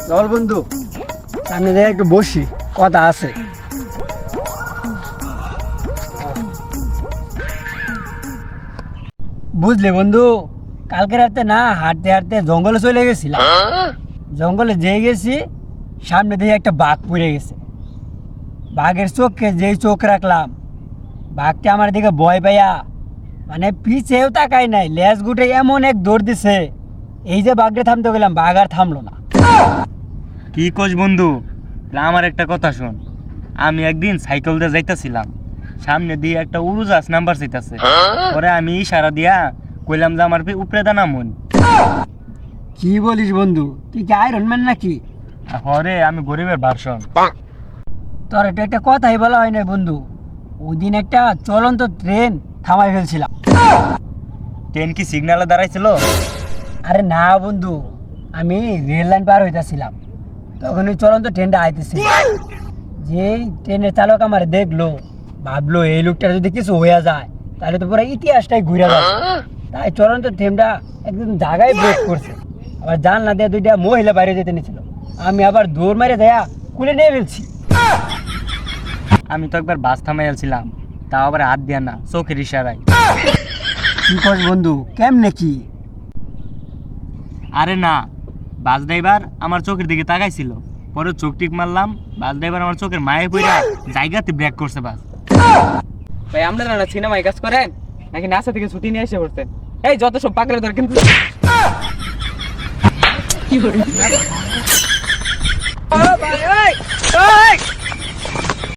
চল বন্ধু সামনে যাই একটু বসি, কথা আছে। বুঝলে বন্ধু, কালকে রাতে না হাঁটতে হাঁটতে জঙ্গলে চলে গেছিলাম। জঙ্গলে যেয়ে গেছি, সামনে দিয়ে একটা বাঘ পড়ে গেছে। বাঘের চোখে যেই চোখ রাখলাম, বাঘটা আমার দিকে ভয় পাইয়া মানে পিছেও তাকাই নাই, লেজ গুটে এমন এক দৌড় দিছে। এই যে বাঘটা থামতে গেলাম, বাঘ আর থামলো না। কি কোচ বন্ধু, আমার একটা কথা শোন। আমি একদিন সাইকেল দিয়ে যাইতেছিলাম, সামনে দিয়ে একটা উড়োজাহাজ নাম্বার চাইতেছে। পরে আমি ইশারা দিয়া কইলাম যে আমার উপরে দা নামুন। কি বলিস বন্ধু, তুই কি আয়রন ম্যান নাকি? হরে আমি গরিবের ভার্সন। তোর এটা একটা কথাই বলা হয় না বন্ধু। ওই দিন একটা চলন্ত ট্রেন থামাই ফেলছিলাম। ট্রেন কি সিগনালে দাঁড়াইছিল? আরে না বন্ধু, আমি রেল লাইন পার হইতেছিলাম, তখন ওই চলন্ত ট্রেনটা আইতেছিল। যেই ট্রেনের চালক আমার দেখলো, ভাবলো এই লোকটার যদি কিছু হইয়া যায় তাহলে তো পুরো ইতিহাসটাই ঘুরে যাবে। তাই চলন্ত ট্রেনটা একদম জায়গায় ব্রেক করছে। আবার জানলা দিয়ে দুইটা মহিলা বাইরে যেতে নিয়েছিল, আমি আবার দৌড় মারে দেয়া কুলে নিয়ে ফেলছি। আমি তো একবার বাস থামাইয়াছিলাম, তাও আবার হাত দিয়া না, চোখের ইশারায়। কি কস বন্ধু, কেমনে কি? আরে না, বাস ড্রাইভার আমার চোখের দিকে তাকাইছিল, পরে চোখ টিক মারলাম, বাস ড্রাইভার আমার চোখের মায়ে পড়া জায়গাতে ব্রেক করছে বাস। ভাই আপনারা না সিনেমায় কাজ করেন নাকি নাসা থেকে ছুটি নিয়ে এসে পড়ছেন? এই যত সব পাকড়ে ধর কিন্তু কি করে? ও ভাই, ওই